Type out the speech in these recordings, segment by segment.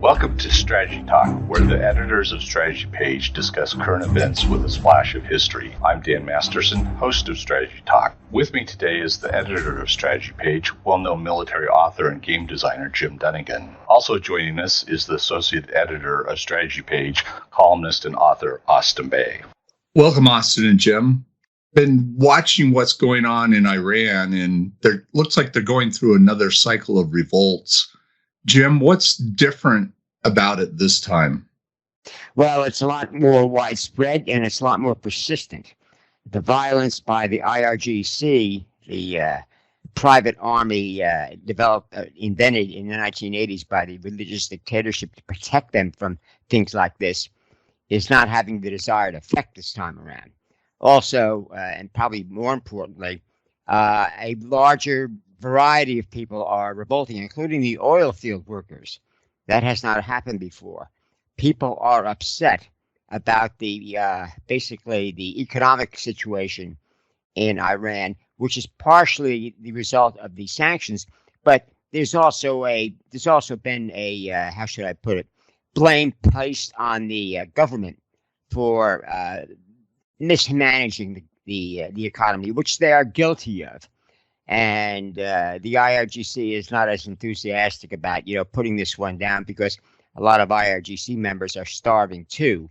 Welcome to Strategy Talk, where the editors of Strategy Page discuss current events with a splash of history. I'm Dan Masterson, host of Strategy Talk. With me today is the editor of Strategy Page, well-known military author and game designer Jim Dunnigan. Also joining us is the associate editor of Strategy Page, columnist and author Austin Bay. Welcome, Austin and Jim. Been watching what's going on in Iran, and it looks like they're going through another cycle of revolts. Jim, what's different about it this time? Well, it's a lot more widespread and it's a lot more persistent. The violence by the IRGC, the private army invented in the 1980s by the religious dictatorship to protect them from things like this, is not having the desired effect this time around. Also, and probably more importantly, a larger variety of people are revolting, including the oil field workers. That has not happened before. People are upset about the basically the economic situation in Iran, which is partially the result of the sanctions. But there's also been a how should I put it, blame placed on the government for mismanaging the economy, which they are guilty of. And the IRGC is not as enthusiastic about, putting this one down, because a lot of IRGC members are starving too.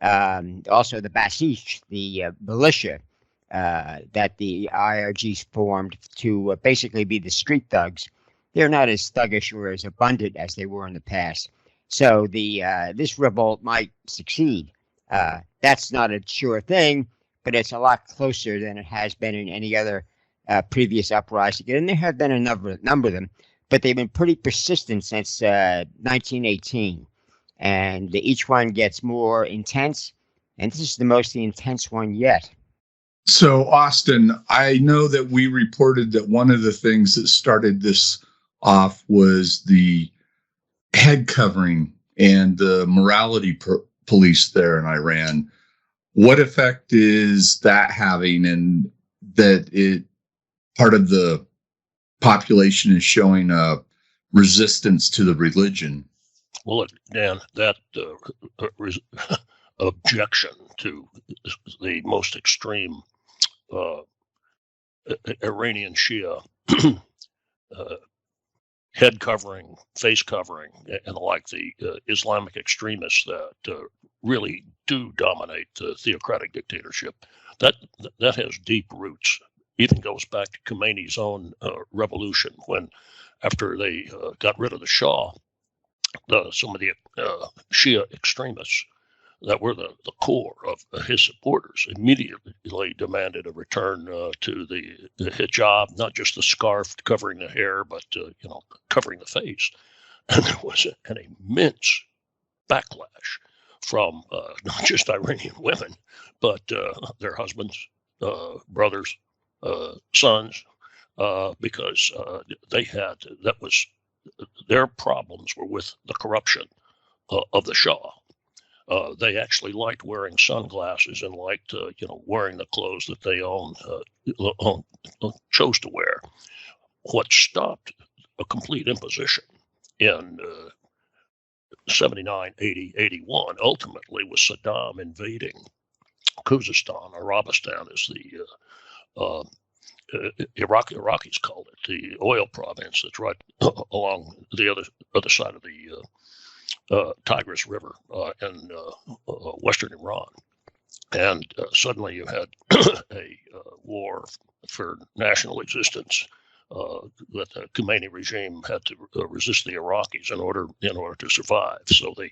Also, the Basish, the militia that the IRG formed to basically be the street thugs, they're not as thuggish or as abundant as they were in the past. So this revolt might succeed. That's not a sure thing, but it's a lot closer than it has been in any other previous uprising, and there have been a number of them, but they've been pretty persistent since 1918, and each one gets more intense, and this is the most intense one yet. So, Austin, I know that we reported that one of the things that started this off was the head covering and the morality police there in Iran. What effect is that having, and that part of the population is showing a resistance to the religion? Well, Dan, that objection to the most extreme Iranian Shia head covering, face covering, and like the Islamic extremists that really do dominate the theocratic dictatorship, that has deep roots. Even goes back to Khomeini's own revolution, when, after they got rid of the Shah, some of the Shia extremists that were the core of his supporters immediately demanded a return to the hijab, not just the scarf covering the hair, but covering the face. And there was an immense backlash from not just Iranian women, but their husbands, brothers, sons, because their problems were with the corruption of the Shah. They actually liked wearing sunglasses and liked wearing the clothes that they chose to wear. What stopped a complete imposition in 79, 80, 81 ultimately was Saddam invading Khuzestan, Arabistan, as the Iraqis called it, the oil province that's right along the other side of the Tigris River in western Iran. And suddenly you had a war for national existence that the Khomeini regime had to resist the Iraqis in order to survive. So the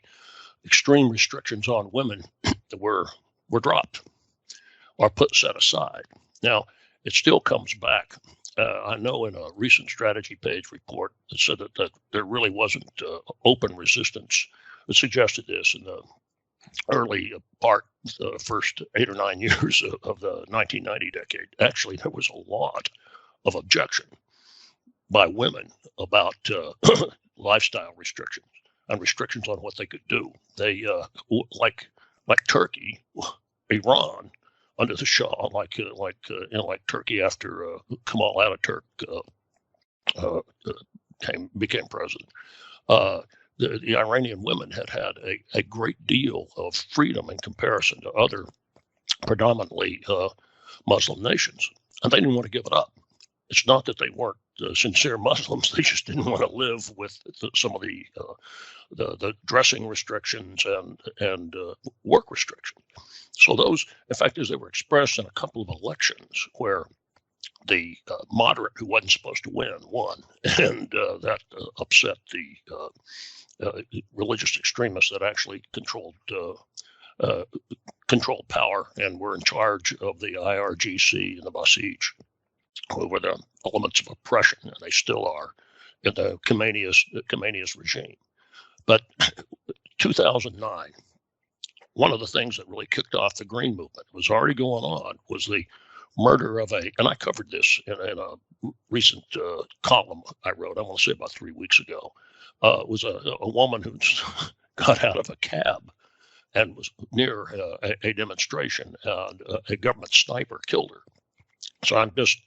extreme restrictions on women were dropped or set aside. Now, it still comes back. I know in a recent Strategy Page report that said that there really wasn't open resistance. It suggested this in the early part, the first 8 or 9 years of the 1990 decade. Actually, there was a lot of objection by women about lifestyle restrictions and restrictions on what they could do. They, like Turkey, Iran, under the Shah, like Turkey after Kemal Ataturk became president. the Iranian women had a great deal of freedom in comparison to other predominantly Muslim nations, and they didn't want to give it up. It's not that they weren't sincere Muslims; they just didn't want to live with some of the dressing restrictions and work restrictions. So those, in fact, as they were expressed in a couple of elections where the moderate who wasn't supposed to win won, and that upset the religious extremists that actually controlled power and were in charge of the IRGC and the Basij, who were the elements of oppression, and they still are in the Khomeinis regime. But 2009, one of the things that really kicked off the Green movement was already going on was the murder of and I covered this in a recent column I wrote, I want to say about 3 weeks ago. It was a woman who got out of a cab and was near a demonstration, and a government sniper killed her. So I'm just,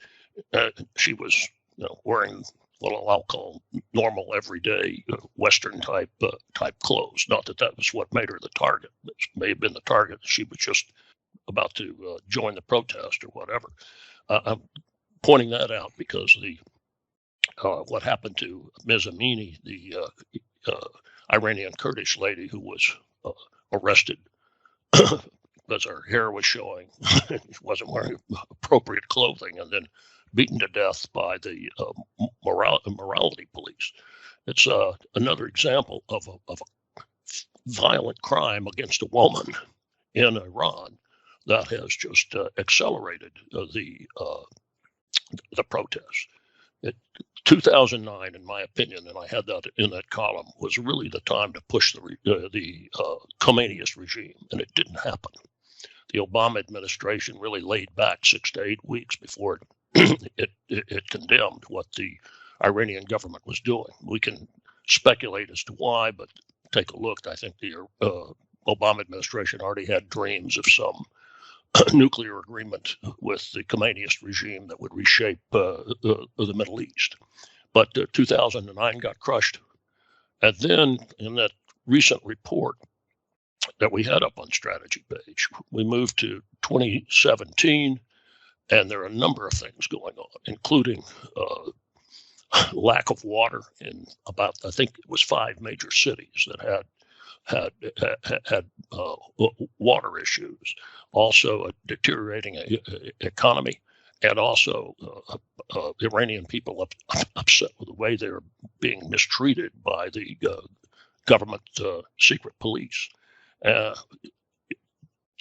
she was wearing what I'll call normal, everyday Western type clothes. Not that was what made her the target. It may have been the target. She was just about to join the protest or whatever. I'm pointing that out because what happened to Ms. Amini, the Iranian Kurdish lady who was arrested because her hair was showing, she wasn't wearing appropriate clothing, and then beaten to death by the morality police. It's another example of a violent crime against a woman in Iran that has just accelerated the protests. 2009, in my opinion, and I had that in that column, was really the time to push the Khomeiniist regime, and it didn't happen. The Obama administration really laid back 6 to 8 weeks before it condemned what the Iranian government was doing. We can speculate as to why, but take a look. I think the Obama administration already had dreams of some nuclear agreement with the Khomeiniist regime that would reshape the Middle East. But 2009 got crushed. And then in that recent report that we had up on Strategy Page, we moved to 2017, and there are a number of things going on, including lack of water in about, I think it was 5 major cities that had water issues, also a deteriorating economy, and also Iranian people upset with the way they're being mistreated by the government secret police.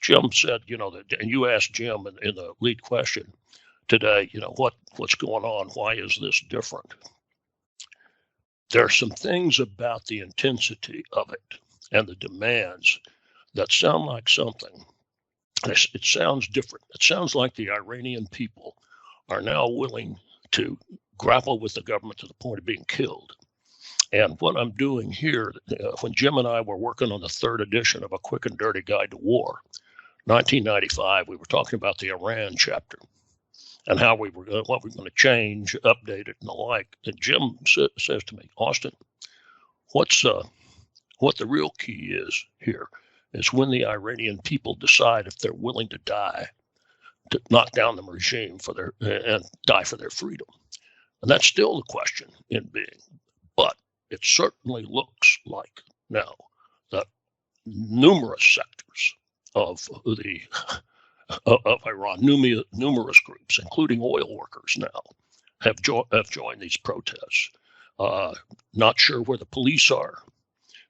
Jim said, and you asked Jim in the lead question today, what's going on? Why is this different? There are some things about the intensity of it and the demands that sound like something. It sounds different. It sounds like the Iranian people are now willing to grapple with the government to the point of being killed. And what I'm doing here, when Jim and I were working on the 3rd edition of A Quick and Dirty Guide to War, 1995, we were talking about the Iran chapter and how what we're going to change, update it, and the like. And Jim says to me, Austin, what the real key is here is when the Iranian people decide if they're willing to die, to knock down the regime and die for their freedom. And that's still the question in being. But it certainly looks like now that numerous sectors of Iran, numerous groups, including oil workers now, have joined these protests. Not sure where the police are,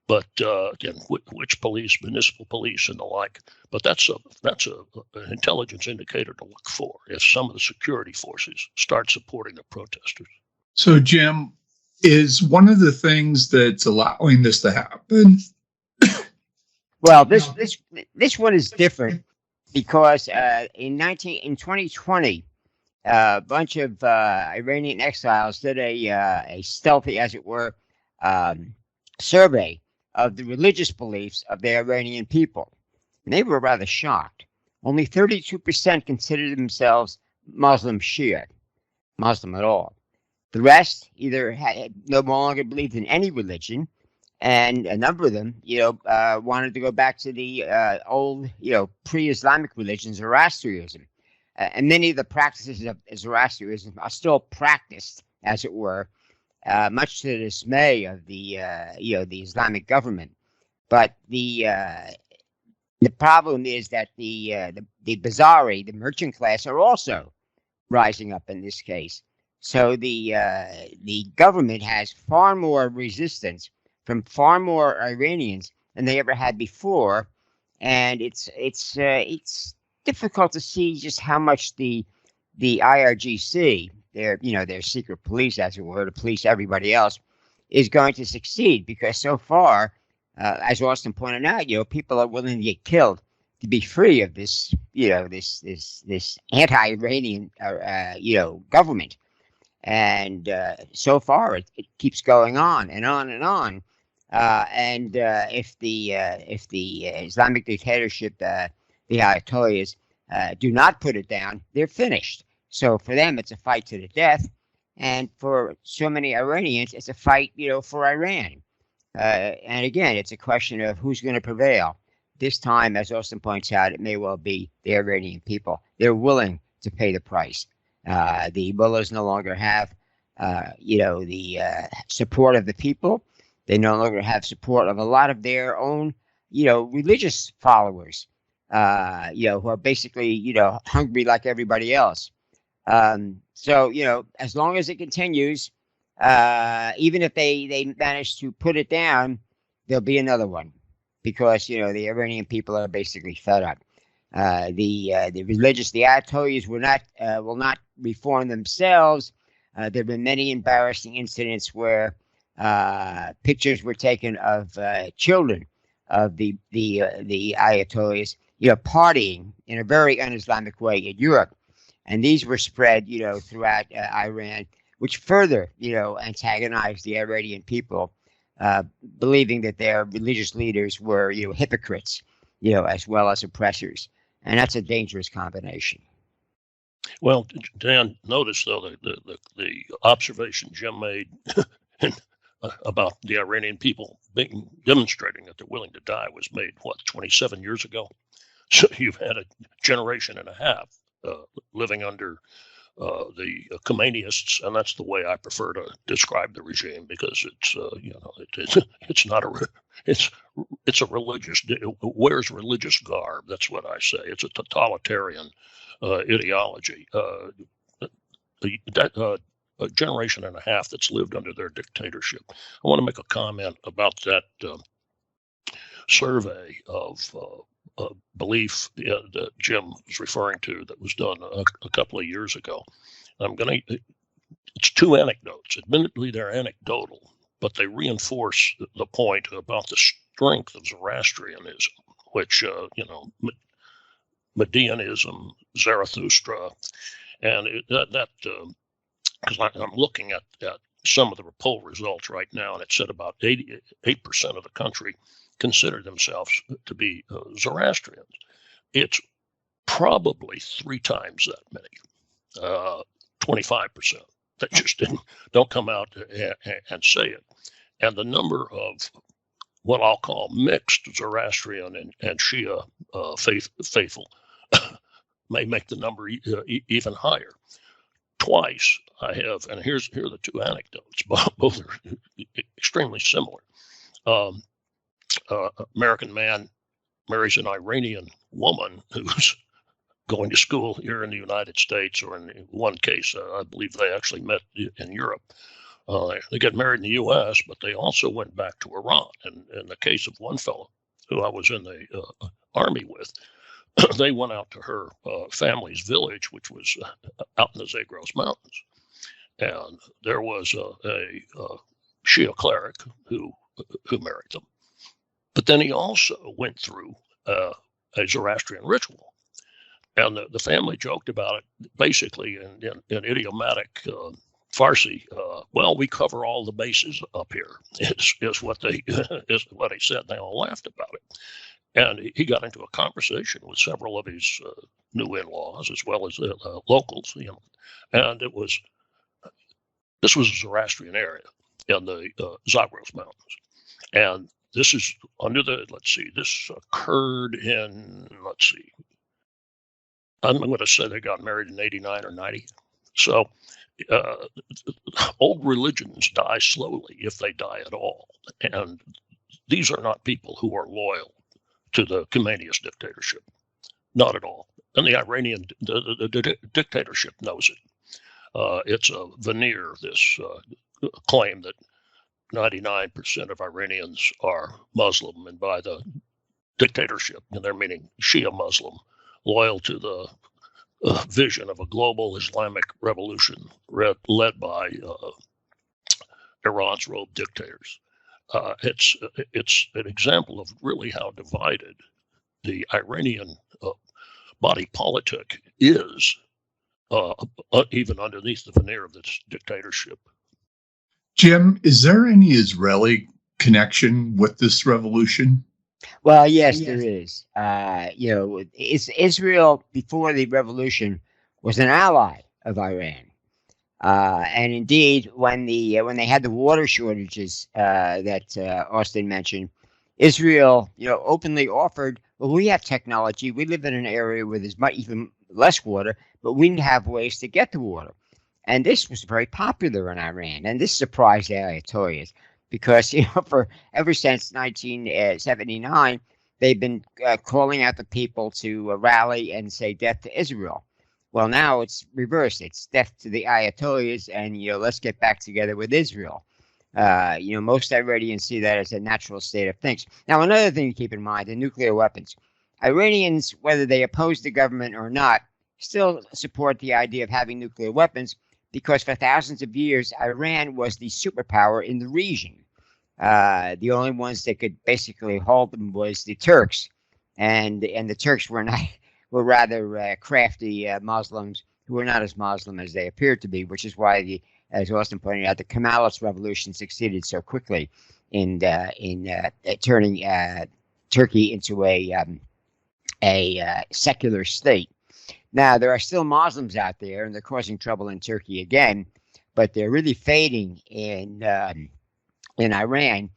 but again, which police, municipal police, and the like. But that's an intelligence indicator to look for if some of the security forces start supporting the protesters. So, Jim, is one of the things that's allowing this to happen? Well, this one is different because in 2020, a bunch of Iranian exiles did a stealthy, as it were, survey of the religious beliefs of the Iranian people. And they were rather shocked. Only 32% considered themselves Muslim Shia, Muslim at all. The rest either no longer believed in any religion, and a number of them, wanted to go back to the old, pre-Islamic religion, Zoroastrianism. And many of the practices of Zoroastrianism are still practiced, as it were, much to the dismay of the Islamic government. But the problem is that the Bazari, the merchant class, are also rising up in this case. So the government has far more resistance from far more Iranians than they ever had before, and it's difficult to see just how much the IRGC, their secret police, as it were, to police everybody else, is going to succeed, because so far, as Austin pointed out, people are willing to get killed to be free of this, this anti-Iranian, government. And so far, it keeps going on and on and on. And if the Islamic dictatorship, the Ayatollahs, do not put it down, they're finished. So for them, it's a fight to the death, and for so many Iranians, it's a fight, for Iran. And again, it's a question of who's going to prevail. This time, as Austin points out, it may well be the Iranian people. They're willing to pay the price. The mullahs no longer have, the support of the people. They no longer have support of a lot of their own, religious followers, who are basically, hungry like everybody else. So, as long as it continues, even if they manage to put it down, there'll be another one, because, the Iranian people are basically fed up. The Ayatollahs will not reform themselves. There have been many embarrassing incidents where pictures were taken of children of the Ayatollahs, partying in a very un-Islamic way in Europe, and these were spread, throughout Iran, which further, antagonized the Iranian people, believing that their religious leaders were, hypocrites, as well as oppressors. And that's a dangerous combination. Well, Dan, notice, though, the observation Jim made about the Iranian people demonstrating that they're willing to die was made, 27 years ago? So you've had a generation and a half living under the Khomeinists, and that's the way I prefer to describe the regime, because it's not it's a religious, it wears religious garb. That's what I say. It's a totalitarian ideology. A generation and a half that's lived under their dictatorship. I want to make a comment about that survey of belief that Jim was referring to, that was done a couple of years ago. It's two anecdotes. Admittedly, they're anecdotal, but they reinforce the point about the strength of Zoroastrianism, which, Medianism, Zarathustra, and because I'm looking at some of the poll results right now, and it said about 88% of the country consider themselves to be Zoroastrians. It's probably 3 times that many, 25% that just don't come out and say it. And the number of what I'll call mixed Zoroastrian and Shia faithful may make the number even higher. Twice I have, and here are the 2 anecdotes. Both are extremely similar. American man marries an Iranian woman who's going to school here in the United States, or in one case, I believe they actually met in Europe. They get married in the U.S., but they also went back to Iran. And in the case of one fellow who I was in the army with, they went out to her family's village, which was out in the Zagros Mountains. And there was a Shia cleric who married them. But then he also went through a Zoroastrian ritual. And the family joked about it, basically in idiomatic Farsi. Well, we cover all the bases up here, is what he said. They all laughed about it. And he got into a conversation with several of his new in-laws, as well as locals, and this was a Zoroastrian area in the Zagros Mountains. And this is under the, this occurred in, I'm going to say they got married in 89 or 90. So old religions die slowly, if they die at all. And these are not people who are loyal to the Khomeiniist dictatorship. Not at all. And the Iranian dictatorship knows it. It's a veneer, this claim that 99% of Iranians are Muslim, and by the dictatorship, and they're meaning Shia Muslim, loyal to the vision of a global Islamic revolution led by Iran's rogue dictators. It's an example of really how divided the Iranian body politic is, even underneath the veneer of this dictatorship. Jim, is there any Israeli connection with this revolution? Well, yes, there is. Israel before the revolution was an ally of Iran, and indeed, when they had the water shortages that Austin mentioned, Israel, openly offered, well, we have technology. We live in an area where there's even less water, but we have ways to get the water. And this was very popular in Iran, and this surprised the Ayatollahs because, ever since 1979, they've been calling out the people to rally and say death to Israel. Well, now it's reversed. It's death to the Ayatollahs, and, let's get back together with Israel. Most Iranians see that as a natural state of things. Now, another thing to keep in mind, the nuclear weapons. Iranians, whether they oppose the government or not, still support the idea of having nuclear weapons because for thousands of years, Iran was the superpower in the region. The only ones that could basically hold them was the Turks, and the Turks were rather crafty Muslims who were not as Muslim as they appeared to be, which is why, as Austin pointed out, the Kemalist revolution succeeded so quickly in turning Turkey into a secular state. Now, there are still Muslims out there, and they're causing trouble in Turkey again, but they're really fading in Iran.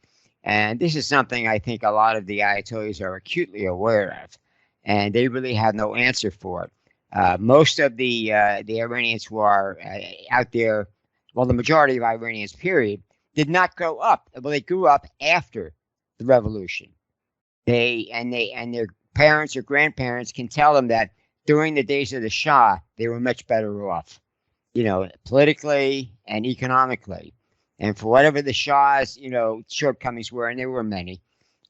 And this is something I think a lot of the Ayatollahs are acutely aware of, and they really have no answer for it. Most of the Iranians who are out there, well, the majority of Iranians, period, did not grow up. Well, they grew up after the revolution. Their parents or grandparents can tell them that during the days of the Shah, they were much better off, politically and economically. And for whatever the Shah's, shortcomings were, and there were many,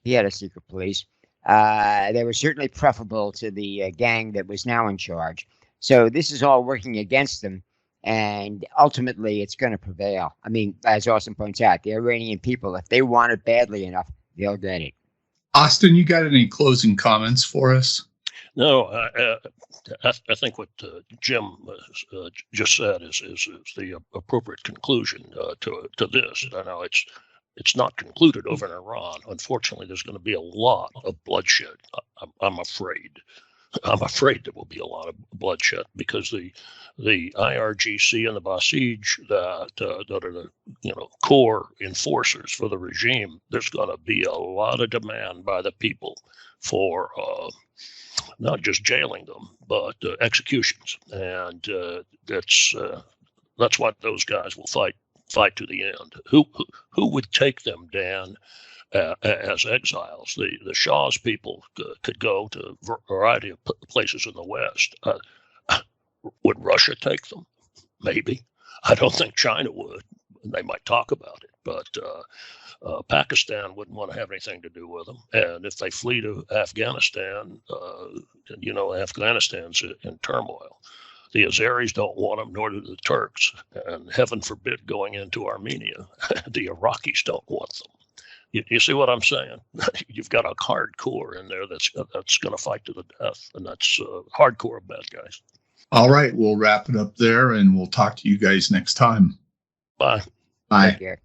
he had a secret police, they were certainly preferable to the gang that was now in charge. So this is all working against them, and ultimately it's going to prevail. I mean, as Austin points out, the Iranian people, if they want it badly enough, they'll get it. Austin, you got any closing comments for us? No, I think what Jim just said is the appropriate conclusion to this. I know it's not concluded over in Iran. Unfortunately, there's going to be a lot of bloodshed. I'm afraid. I'm afraid there will be a lot of bloodshed because the IRGC and the Basij that are the core enforcers for the regime. There's going to be a lot of demand by the people for not just jailing them, but executions, and that's what those guys will fight to the end. Who would take them, Dan, as exiles? The Shah's people could go to a variety of places in the West. Would Russia take them? Maybe. I don't think China would. They might talk about it, but Pakistan wouldn't want to have anything to do with them. And if they flee to Afghanistan, Afghanistan's in turmoil. The Azeris don't want them, nor do the Turks. And heaven forbid going into Armenia. The Iraqis don't want them. You see what I'm saying? You've got a hardcore in there that's going to fight to the death, and that's hardcore bad guys. All right, we'll wrap it up there, and we'll talk to you guys next time. Bye. Bye. Take care.